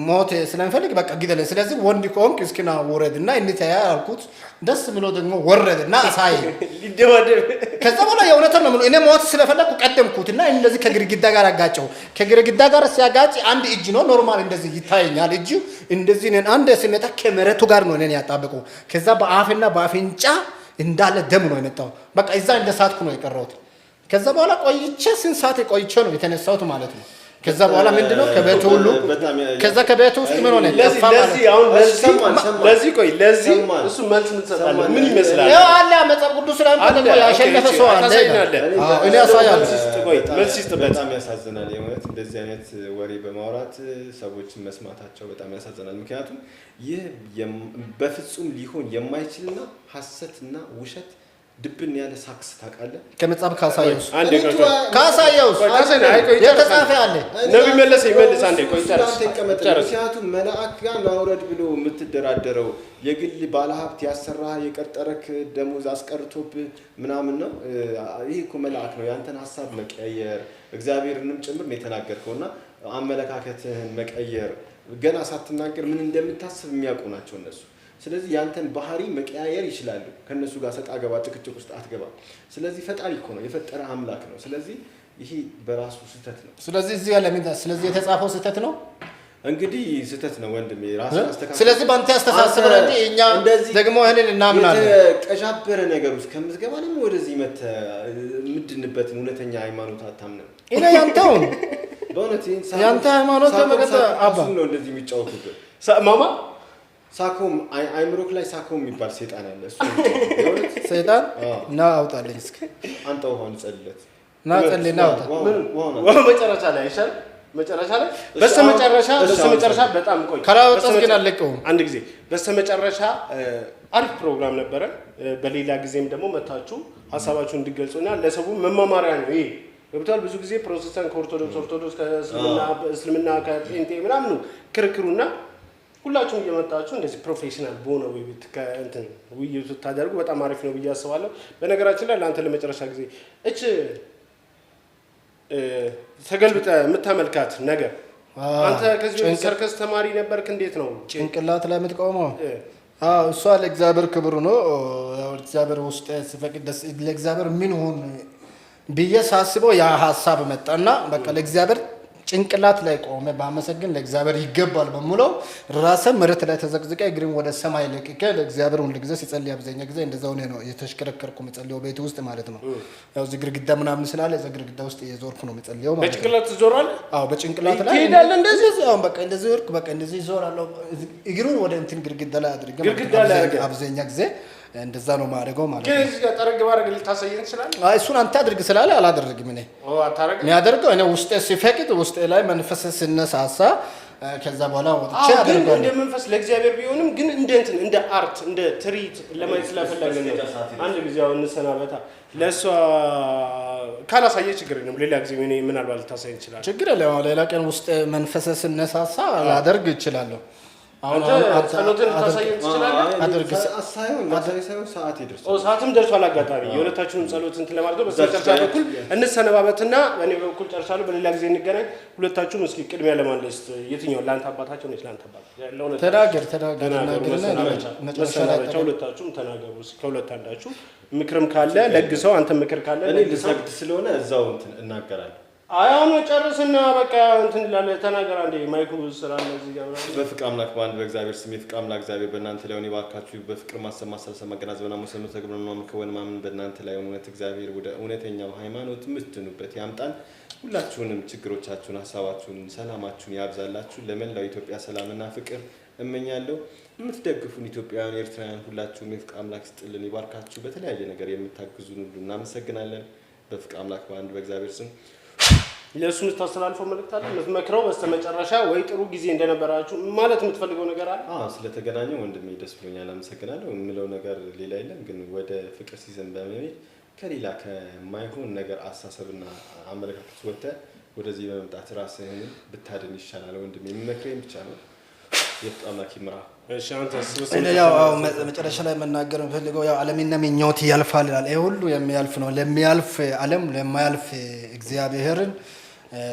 ሞት ስለምፈልግ በቃ ግደለ። ስለዚህ ወንድ ኮንክ እስኪና ወረድና እንተያ አልኩት። ደስ ብሎ ደግሞ ወረድና አሳይ ሊደዋደብ። ከዛ በኋላ የእውነትን ነው እኔ ሞት ስለፈለኩ ቀደምኩትና እንደዚህ ከግድግዳ ጋር አጋጨው። ከግድግዳ ጋር ሲያጋጭ አንድ እጅ ነው ኖርማል እንደዚህ ይታየኛል። እጅ እንደዚህ ነን አንድ ሲመጣ ከመሬቱ ጋር ነው እኔን ያጣበቀው። ከዛ በአፍና በአፍንጫ እንዳለ ደም ነው የመጣው። በቃ እዛ እንደሳትኩ ነው የቀረሁት። ከዛ በኋላ ቆይቼ ስንት ሰዓት ቆይቼ ነው የተነሳሁት ማለት ነው። ከዛ በኋላ ምንድነው ከቤቱ ሁሉ ከዛ ከቤቱ ውስጥ ምን ሆነ? ለዚህ አሁን ለዚህ እሱ መልስ እንሰጣለን። ምን ይመስላል? ያው አለ መጽሐፍ ቅዱስ ላይ ደግሞ ያሸነፈ ሰው አለ። እኔ አሳያለሁ። መልስ ይስጥበት። በጣም ያሳዝናል። የእውነት እንደዚህ አይነት ወሬ በማውራት ሰዎችን መስማታቸው በጣም ያሳዝናል። ምክንያቱም ይህ በፍጹም ሊሆን የማይችልና ሐሰትና ውሸት ድብን ያለ ሳክስ ታውቃለህ? ከመጽሐፍ ካሳየውስ የተጻፈ አለ። ነብይ መለስ ይመልስ አንዴ ቆይ ጨርስ። ምክንያቱም መልአክ ጋር ናውረድ ብሎ የምትደራደረው የግል ባለሀብት ያሰራ የቀጠረክ ደሞዝ አስቀርቶብህ ምናምን ነው። ይሄ እኮ መልአክ ነው። ያንተን ሀሳብ መቀየር እግዚአብሔርንም ጭምር ነው የተናገርከውና አመለካከትህን መቀየር ገና ሳትናገር ምን እንደምታስብ የሚያውቁ ናቸው እነሱ። ስለዚህ ያንተን ባህሪ መቀያየር ይችላሉ። ከነሱ ጋር ሰጣ ገባ ጭቅጭቅ ውስጥ አትገባም። ስለዚህ ፈጣሪ እኮ ነው፣ የፈጠረ አምላክ ነው። ስለዚህ ይሄ በራሱ ስህተት ነው። ስለዚህ እዚህ ያለ ምን ስለዚህ የተጻፈው ስህተት ነው። እንግዲህ ስህተት ነው ወንድሜ፣ ራስን አስተካክል። ስለዚህ ባንተ አስተሳሰብ ነው እንዴ? እኛ ደግሞ እህልን እናምናለን። ቀሻበረ ነገር ውስጥ ከምትገባ ደግሞ ወደዚህ የምድንበትን እውነተኛ ሃይማኖት አታምንም። እኔ ያንተው በእውነት ያንተ ሃይማኖት ተመቀጠ አባ ነው እንደዚህ የሚጫወቱበት ማማ ሳኮም አይምሮክ ላይ ሳኮም የሚባል ሰይጣን አለ። እሱ ሰይጣን ና አውጣልኝ እስኪ አንተ ውሃን ጸልለት ና ጸልይ ና አውጣ። ወደ መጨረሻ ላይ አይሻል? መጨረሻ ላይ በስተመጨረሻ በጣም ቆይ ከራውጣስ ግን አለቀው አንድ ጊዜ በስተመጨረሻ አሪፍ ፕሮግራም ነበረ። በሌላ ጊዜም ደግሞ መታችሁ ሀሳባችሁን እንዲገልጹና ለሰው መማማሪያ ነው ይሄ። ገብቷል። ብዙ ጊዜ ፕሮቴስታንት ከኦርቶዶክስ ከእስልምና ከጴንጤ ምናምን ክርክሩና ሁላችሁም እየመጣችሁ እንደዚህ ፕሮፌሽናል በሆነ ውይይት ከእንትን ውይይቱ ታደርጉ በጣም አሪፍ ነው ብዬ አስባለሁ። በነገራችን ላይ ለአንተ ለመጨረሻ ጊዜ እች ተገልብጠ የምታመልካት ነገር አንተ ከዚህ ሰርከስ ተማሪ ነበርክ፣ እንዴት ነው ጭንቅላት ላይ የምትቆመው? እሷ ለእግዚአብሔር ክብር ነው። ያው እግዚአብሔር ውስጥ ሲፈቅድ ለእግዚአብሔር ምን ሆን ብዬ ሳስበው ያ ሀሳብ መጣና በቃ ለእግዚአብሔር ጭንቅላት ላይ ቆመ ባመሰግን ለእግዚአብሔር ይገባል በሙለው ራሴ መሬት ላይ ተዘቅዝቀ እግሬን ወደ ሰማይ ለቅቄ ለእግዚአብሔር ሁሉ ጊዜ ሲጸልይ አብዛኛ ጊዜ እንደዛው ነው የተሽከረከርኩ መጸልየው ቤት ውስጥ ማለት ነው። ያው እዚህ ግድግዳ ምናምን ስላለ እዛ ግድግዳ ውስጥ የዞርኩ ነው መጸልየው ማለት ነው። በጭንቅላት ትዞራለህ? አዎ በጭንቅላት ላይ ትሄዳለህ። እንደዚህ አሁን በቃ እንደዚህ ወርክ በቃ እንደዚህ ዞራለሁ። እግሩን ወደ እንትን ግድግዳ ላይ አድርገ አብዛኛ ጊዜ እንደዛ ነው ማድረገው ማለት ነው። ከዚህ ጋር ጠረግ ባረግ ልታሳየን ይችላል? አይ እሱን አንተ አድርግ ስላለ አላደርግም እኔ የሚያደርገው እኔ ውስጤ ሲፈቅድ ውስጤ ላይ መንፈስ ሲነሳሳ ከዛ በኋላ ወጥቼ አደርጋለሁ። እንደ መንፈስ ለእግዚአብሔር ቢሆንም ግን እንደ እንትን እንደ አርት እንደ ትርኢት ለማየት ስለፈለግን ነው። አንድ ጊዜ አሁን እንሰናበታ ለሷ ካላሳየ ችግር የለም። ሌላ ጊዜ እኔ ምናልባት ልታሳይ ይችላል። ችግር የለም። ሌላ ቀን ውስጥ መንፈስ ሲነሳሳ ላደርግ ይችላለሁ። አሁን ጸሎትን ታሳየን ትችላለህ? አድርግ ሳይሆን ሰዓት ይደርሳል። ሰዓትም ደርሷል። አጋጣሚ የሁለታችሁንም ጸሎት እንትን ለማድረግ በስተመጨረሻ በኩል እንሰነባበትና እኔ በኩል ጨርሻለሁ። በሌላ ጊዜ እንገናኝ። ሁለታችሁም እስኪ ቅድሚያ ለማለት የትኛው ለአንተ አባታቸው ነች? ለአንተ አባት ተናገር መሰናበቻ ሁለታችሁም ተናገሩ። ከሁለት አንዳችሁ ምክርም ካለ ለግሰው። አንተ ምክር ካለ እኔ ልሰግድ ስለሆነ እዛው እንትን እናገራለሁ። አሁን ጨርስና በቃ እንትን ይላል። ተናገር አንዴ ማይኩ ስላለ እዚህ ጋር በፍቅር አምላክ በአንድ በእግዚአብሔር ስም የፍቅር አምላክ እግዚአብሔር በእናንተ ላይ ሆነ ይባርካችሁ። በፍቅር ማሰማት ሰልሰማ ገናዘብና መሰሉ ተግብረና መከወን ማምን በእናንተ ላይ ሆነ እውነት እግዚአብሔር ወደ እውነተኛው ሃይማኖት ምትኑበት ያምጣን። ሁላችሁንም ችግሮቻችሁን፣ ሀሳባችሁን፣ ሰላማችሁን ያብዛላችሁ። ለመላው ኢትዮጵያ ሰላምና ፍቅር እመኛለሁ። የምትደግፉን ኢትዮጵያውያን፣ ኤርትራውያን ሁላችሁም የፍቅር አምላክ ስጥልን ይባርካችሁ። በተለያየ ነገር የምታግዙን ሁሉ እናመሰግናለን። በፍቅር አምላክ በአንድ በእግዚአብሔር ስም ለሱ የምታስተላልፈው መልእክት አለ? የምትመክረው በስተመጨረሻ ወይ ጥሩ ጊዜ እንደነበራችሁ ማለት የምትፈልገው ነገር አለ? ስለተገናኘው ወንድሜ ደስ ብሎኛል፣ አመሰግናለሁ። የምለው ነገር ሌላ የለም። ግን ወደ ፍቅር ሲዘን በመሄድ ከሌላ ከማይሆን ነገር አሳሰብና አመለካከት ወጥተህ ወደዚህ በመምጣት ራስህን ብታድን ይሻላል ወንድሜ። የምመክረኝ ብቻ ነው። የፍቅር አምላክ ይምራ። ያው መጨረሻ ላይ መናገር የምፈልገው ያው ዓለምና ምኞት ያልፋል ይላል። ይሄ ሁሉ የሚያልፍ ነው። ለሚያልፍ ዓለም ለማያልፍ እግዚአብሔርን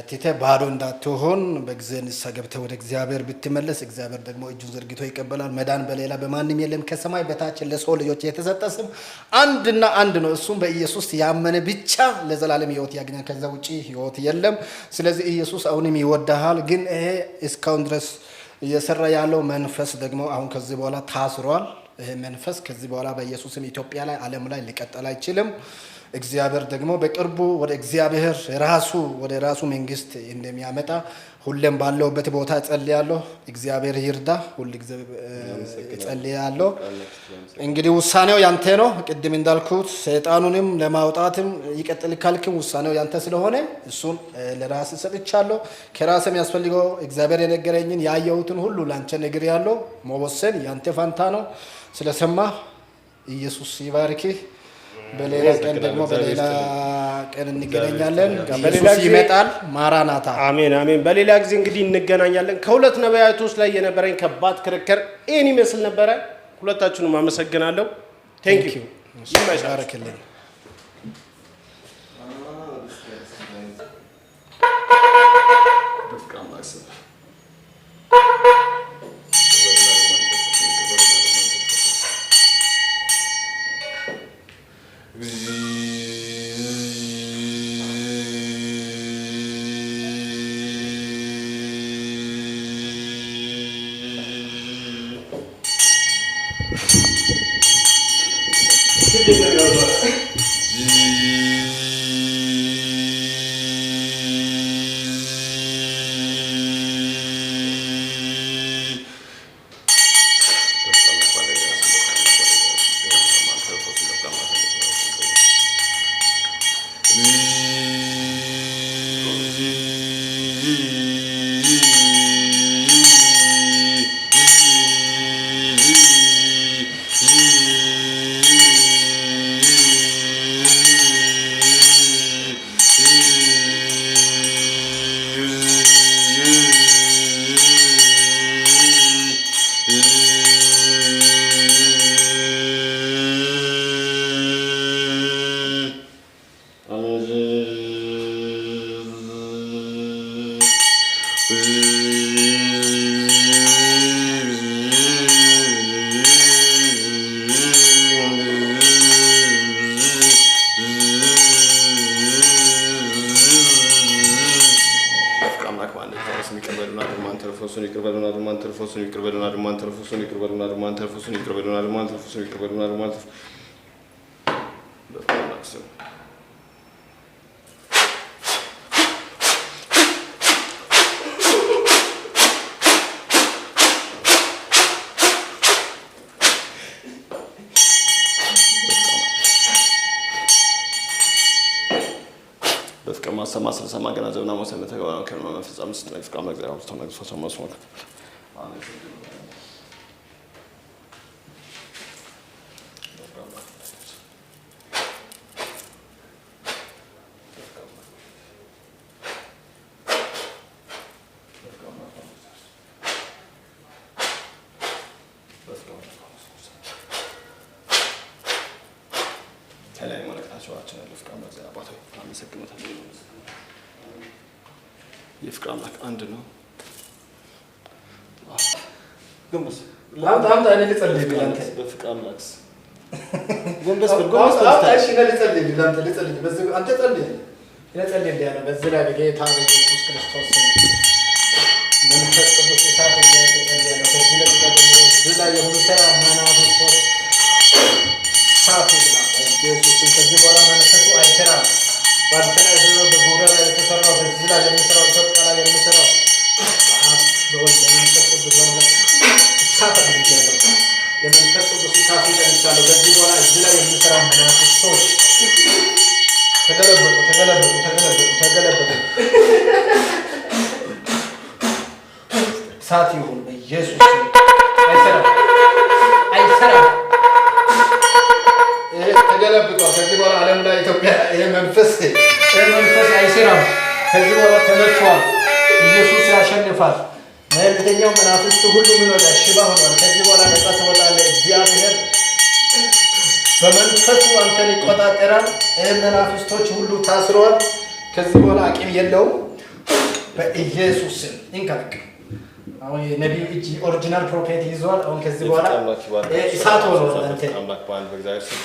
ትተህ ባዶ እንዳትሆን በጊዜ ንስሐ ገብተህ ወደ እግዚአብሔር ብትመለስ እግዚአብሔር ደግሞ እጁን ዘርግቶ ይቀበላል። መዳን በሌላ በማንም የለም። ከሰማይ በታች ለሰው ልጆች የተሰጠ ስም አንድና አንድ ነው። እሱም በኢየሱስ ያመነ ብቻ ለዘላለም ሕይወት ያገኛል። ከዛ ውጪ ሕይወት የለም። ስለዚህ ኢየሱስ አሁንም ይወድሃል። ግን ይሄ እስካሁን ድረስ እየሰራ ያለው መንፈስ ደግሞ አሁን ከዚህ በኋላ ታስሯል። ይሄ መንፈስ ከዚህ በኋላ በኢየሱስም ኢትዮጵያ ላይ ዓለም ላይ ሊቀጥል አይችልም። እግዚአብሔር ደግሞ በቅርቡ ወደ እግዚአብሔር ወደ ራሱ መንግስት እንደሚያመጣ ሁሌም ባለውበት ቦታ እጸልያለሁ። እግዚአብሔር ይርዳ። ሁሉ ጊዜ እጸልያለሁ። እንግዲህ ውሳኔው ያንተ ነው። ቅድም እንዳልኩት ሰይጣኑንም ለማውጣትም ይቀጥል ካልክም ውሳኔው ያንተ ስለሆነ እሱን ለራስ ሰጥቻለሁ። ከራስ የሚያስፈልገው እግዚአብሔር የነገረኝን ያየሁትን ሁሉ ላንተ ነግሬያለሁ። መወሰን ያንተ ፋንታ ነው። ስለሰማ ኢየሱስ ይባርክህ። በሌላ ቀን ደግሞ በሌላ ቀን እንገናኛለን። ኢየሱስ ይመጣል። ማራናታ። አሜን አሜን። በሌላ ጊዜ እንግዲህ እንገናኛለን። ከሁለት ነቢያቶች ላይ የነበረኝ ከባድ ክርክር ይህን ይመስል ነበረ። ሁለታችሁንም አመሰግናለሁ። ቴንክ ዩ። ይባረክልኝ። ስም ይቅር በሉን አድማን ተርፎሱን ይቅር በሉን አድማን ተርፎሱን ይቅር በሉን አድማን ተርፎሱን ይቅር በሉን አድማን ተርፎሱን ይቅር በሉን አድማን ተርፎሱን ይቅር በሉን አድማን ተርፎሱን በፍቅር ማሰማ ስለሰማ ገናዘብና መሰነት ተገባና ከመ ፍጻሜ ስትነግፍ ፍቅር መግዛት አውጥቶ ነግፎ ሰማስ ሞት ከላይ መለክታቸዋችን ያለ ፍቅር መግዛት አባቶ አመሰግናለሁ። የፍቅር አምላክ አንድ ነው። ጎንበስ ላምጣ እኔ ልጸልይ አንተ በፍቅር አምላክ ጎንበስ ጎንበስ እሺ ልጸልይ ላምጣ ልጸልይ በዚህ አንተ ጸልይ ልጸልይ እንዲያለ በዚህ ላይ በጌታ በኢየሱስ ክርስቶስ መንፈስ ቅዱስ እሳት እየተጸለየ ነው። ከዚህ ላይ ደግሞ ዝላ የምሰራ ማናፍስቶች ሳቱ ኢየሱስ ከዚህ በኋላ መንፈሱ አይሰራም። ባንተ ላይ በዙሪያ ላይ የተሰራው በዚህ ላይ የሚሰራው ኢትዮጵያ ላይ የሚሰራው በወልድ መንፈስ ቅዱስ በመለክ እሳት አድርጌያለሁ። የመንፈስ ቅዱስ እሳት ይጠልቻለሁ። ከዚህ በኋላ እዚህ ላይ የሚሰራ መናፍስቶች ተገለበጡ ተገለበጡ ተገለበጡ ተገለበጡ። እሳት ይሁን በኢየሱስ አይሰራም አይሰራም። ተገለብጧል። ከዚህ በኋላ ዓለም ላይ ኢትዮጵያ ይሄ መንፈስ አይሰራም። ከዚህ በኋላ ተመቷል። ኢየሱስ ያሸንፋል። መልእክተኛው መናፍስት ሁሉ ምን ወጣ ሽባ ሆኗል። ከዚህ በኋላ ነፃ ትወጣለህ። እግዚአብሔር በመንፈሱ አንተን ይቆጣጠራል። መናፍስቶች ሁሉ ታስረዋል። ከዚህ በኋላ አቅም የለውም። በኢየሱስ ስም እንካክ አሁን የነቢዩ እጅ ኦሪጂናል ፕሮፌት ይዟል። አሁን ከዚህ በኋላ እሳት ሆኗል። አንተ አምላክ በአንድ በእግዚአብሔር ስም